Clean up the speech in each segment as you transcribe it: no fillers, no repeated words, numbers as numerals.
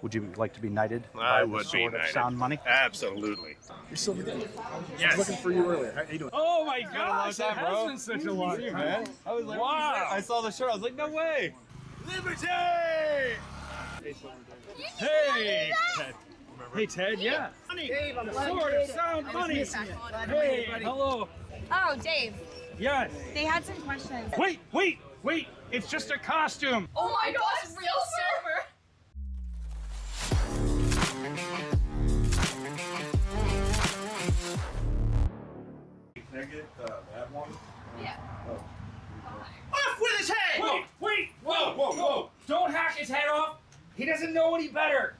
Would you like to be knighted? I by would the be sword of knighted. sound money? Absolutely. You're Silver Dave. Yes. I was looking for you earlier. How you doing? Oh my gosh, time, that bro. has been such a long time. Man, I was like, Wow. I saw the shirt. I was like, no way. Liberty! Hey, Ted. Hey, Ted, yeah. Dave, I'm The glad sword you of made it. sound I was money. missing it. Glad you made Hey, it, buddy. hello. Oh, Dave, Yes. they had some questions. Wait. It's just a costume. Oh my gosh, real server! Can I get that one? Yeah. Off with his head! Wait! Whoa! Don't hack his head off. He doesn't know any better.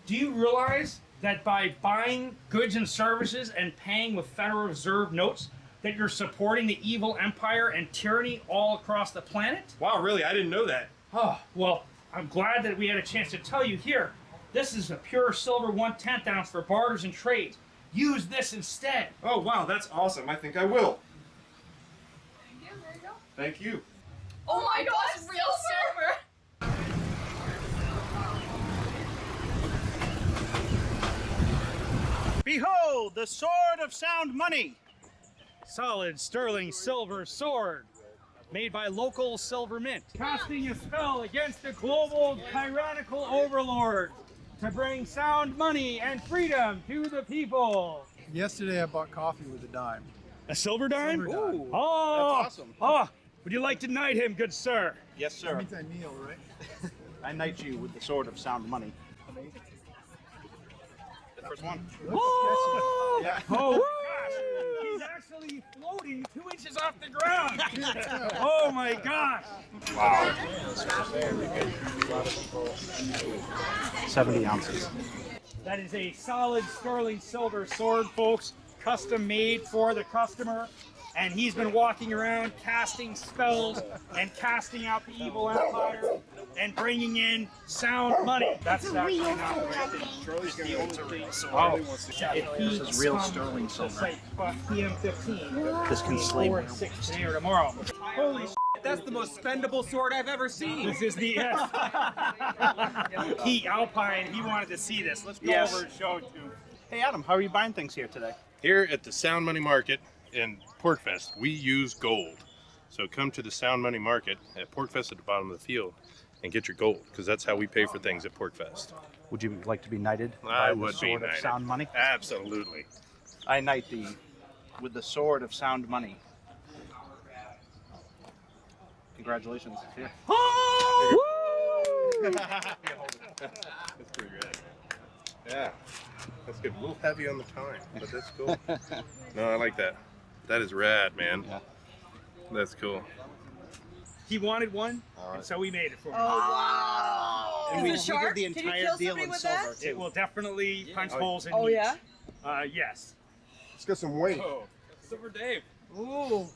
Do you realize that by buying goods and services and paying with Federal Reserve notes, that you're supporting the evil empire and tyranny all across the planet? Wow, really? I didn't know that. Oh, well, I'm glad that we had a chance to tell you here. This is a pure silver 1/10 ounce for barters and trades. Use this instead. Oh, wow, that's awesome. I think I will. Yeah, there you go. Thank you. Oh my gosh, real server! Behold, the sword of sound money. Solid sterling silver sword made by local silver mint. Casting a spell against the global tyrannical overlord to bring sound money and freedom to the people. Yesterday I bought coffee with a dime. A silver dime? Silver dime. Ooh. Oh, That's awesome. Oh, would you like to knight him, good sir? Yes, That sir. means I kneel, right? I knight you with the sword of sound money. The first one. Oh, Yeah. oh gosh. He's actually floating 2 inches off the ground. Oh my gosh. 70 ounces. That is a solid sterling silver sword, folks. Custom made for the customer. And he's been walking around casting spells and casting out the evil empire and bringing in sound money. That's actually not Charlie's going to real Oh, This is real sterling silver. PM15. This can slay me. 6 today or tomorrow. Holy shit, that's the most spendable sword I've ever seen. This is the Heat Alpine. He wanted to see this. Let's go Yes. over and show it to him. Hey, Adam, how are you buying things here today? Here at the Sound Money Market in Porcfest, we use gold. So come to the Sound Money Market at Porcfest at the bottom of the field and get your gold, because that's how we pay for things at Porcfest. Would you like to be knighted? I by the would be sword of knighted. sound money? Absolutely. I knight thee with the sword of sound money. Congratulations. Here. That's pretty good. Yeah, that's good. A little heavy on the time, but that's cool. No, I like that. That is rad, man. Yeah. That's cool. He wanted one, and so we made it for him. And we Is it sharp? did the Can you entire kill deal somebody in with silver that? It too. will definitely punch holes in Oh, meat. yeah? Yes. Let's get some weight. Oh, Silver Dave. Ooh.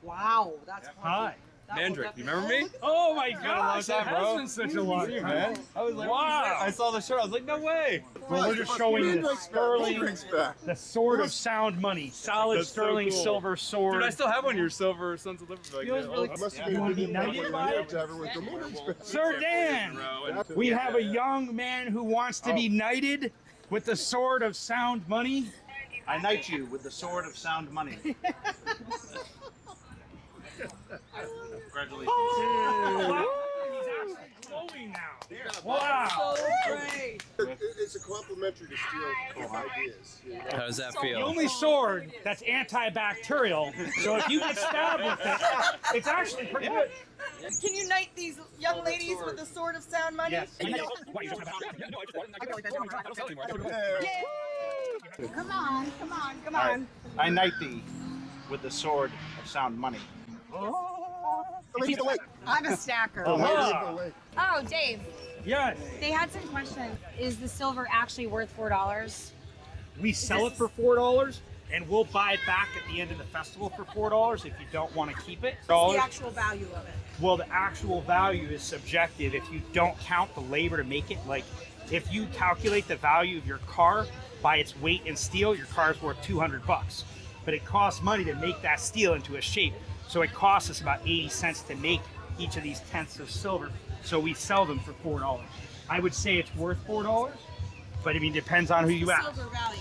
Wow, that's Hi. That will Mandrick, you remember definitely- me? Oh my a long gosh, time, it has bro. been such a long time. Man, I was like, Wow. I saw the shirt. I was like, no way. Well, we're just showing the sterling, back. the sword of sound money, solid That's so sterling cool. silver sword. Dude, I still have one of your silver Sons of Liberty. Like, Feels really- oh, Must have You been wanna a be good knighted by it? to have everyone come over. Sir Dan, we have a young man who wants to be knighted with the sword of sound money. I knight you with the sword of sound money. Congratulations. Wow. He's actually glowing now. Wow. So great. It's a complimentary to steal ideas. How does that The only sword that's antibacterial, so if you get stabbed with it, it's actually pretty good. Can you knight these young ladies with the sword of sound money? Yes. Come on, come on, come All right. on. I knight thee with the sword of sound money. I'm a stacker. Oh, Dave, Yes. they had some questions. Is the silver actually worth $4? We sell it for $4, and we'll buy it back at the end of the festival for $4 if you don't want to keep it. What's the actual value of it? Well, the actual value is subjective if you don't count the labor to make it. Like, if you calculate the value of your car by its weight in steel, your car's worth $200. But it costs money to make that steel into a shape. So it costs us about 80 cents to make each of these tenths of silver. So we sell them for $4. I would say it's worth $4, but I mean, depends on who you ask. Silver value.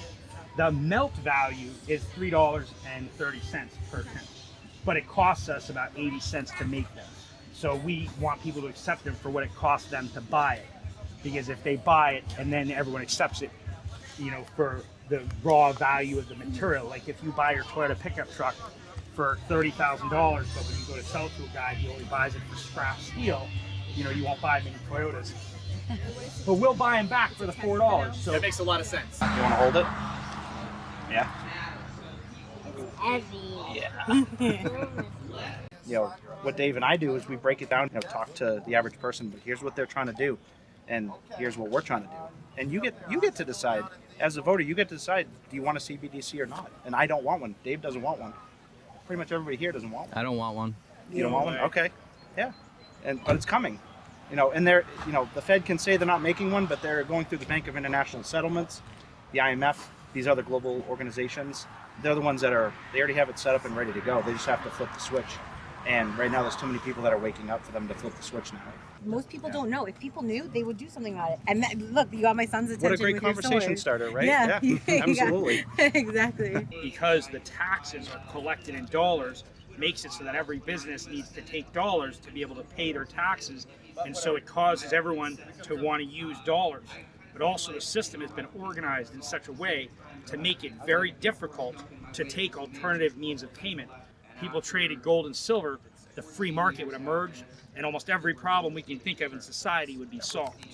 The melt value is $3.30 per tenth, but it costs us about 80 cents to make them. So we want people to accept them for what it costs them to buy it, because if they buy it and then everyone accepts it, you know, for the raw value of the material. Like if you buy your Toyota pickup truck for $30,000, but when you go to sell it to a guy, he only buys it for scrap steel. You know, you won't buy many Toyotas, but we'll buy them back for the $4. So That makes a lot of sense. You want to hold it? Yeah. You know, what Dave and I do is we break it down, you know, talk to the average person, but here's what they're trying to do, and here's what we're trying to do. And you get to decide, as a voter, you get to decide, do you want a CBDC or not? And I don't want one. Dave doesn't want one. Pretty much everybody here doesn't want one. I don't want one. You don't want one? Okay. Yeah. But it's coming. You know, and they're, you know, the Fed can say they're not making one, but they're going through the Bank of International Settlements, the IMF, these other global organizations. They're the ones that they already have it set up and ready to go. They just have to flip the switch. And right now there's too many people that are waking up for them to flip the switch now. Most people don't know. If people knew, they would do something about it. And look, you got my son's attention. What a great with your conversation sword. starter, right? Yeah. Absolutely. Exactly. because the taxes are collected in dollars, makes it so that every business needs to take dollars to be able to pay their taxes, and so it causes everyone to want to use dollars. But also the system has been organized in such a way to make it very difficult to take alternative means of payment. People traded gold and silver, the free market would emerge, and almost every problem we can think of in society would be solved.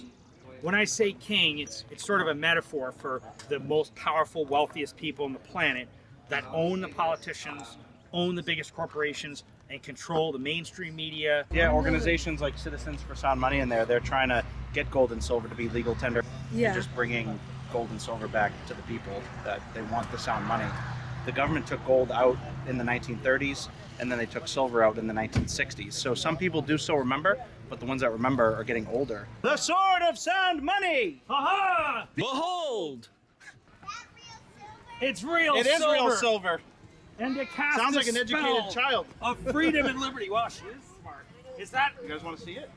When I say king, it's sort of a metaphor for the most powerful, wealthiest people on the planet that own the politicians, own the biggest corporations, and control the mainstream media. Yeah, organizations like Citizens for Sound Money in there, they're trying to get gold and silver to be legal tender. Yeah. And just bringing gold and silver back to the people that they want the sound money. The government took gold out in the 1930s, and then they took silver out in the 1960s. So some people do still remember, but the ones that remember are getting older. The sword of sound money! Aha! Behold! It's real It silver! is real silver. And to cast Sounds the like an educated spell child. of freedom and liberty. Wow, she is smart. Is that? You guys want to see it?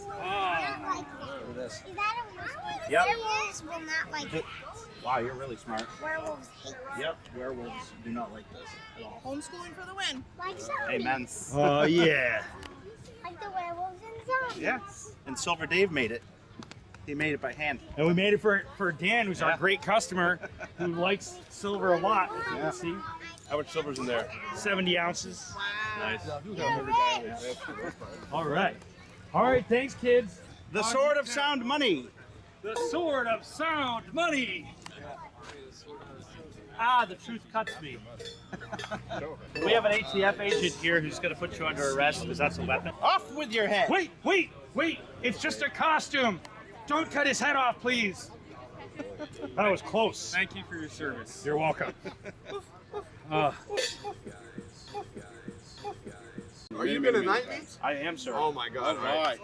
Look at this. Is that a werewolf? Yep. Werewolves will not like it. Wow, you're really smart. Werewolves hate it. Yep, werewolves do not like this at all. Homeschooling for the win. Like zombies. Amen. Oh, yeah. Like the werewolves and zombies. Yeah. And Silver Dave made it. He made it by hand. And we made it for Dan, who's Yeah. our great customer, who likes silver a lot. As you Yeah. can see, How much silver's in there? 70 ounces. Nice. All right. All right, thanks, kids. The sword of sound money. The sword of sound money. Ah, the truth cuts me. We have an ATF agent here who's going to put you under arrest because that's a weapon. Off with your head. Wait! It's just a costume. Don't cut his head off, please. That was close. Thank you for your service. You're welcome. Are you gonna knight me? I am, sir. Oh my God! All right.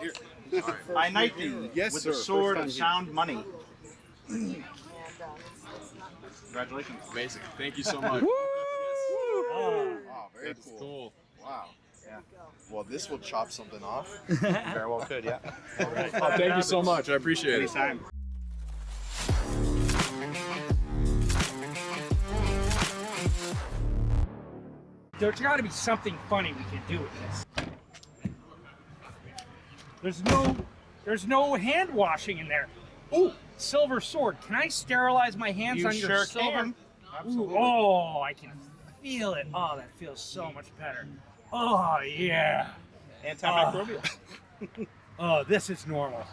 Here. I knight thee Yes, with sir. the sword First of time sound money. Congratulations. Amazing. Thank you so much. Oh, Wow, very That's cool. cool. Wow. Yeah. Well, this will chop something off. Very well could, yeah. Oh, thank you so much. I appreciate it. Anytime. there's got to be something funny we can do with this. There's no hand washing in there. Ooh, silver sword. Can I sterilize my hands You on your sure silver? can. Ooh, oh, I can feel it. Oh, that feels so much better. Oh, yeah. Antimicrobial. Oh, this is normal.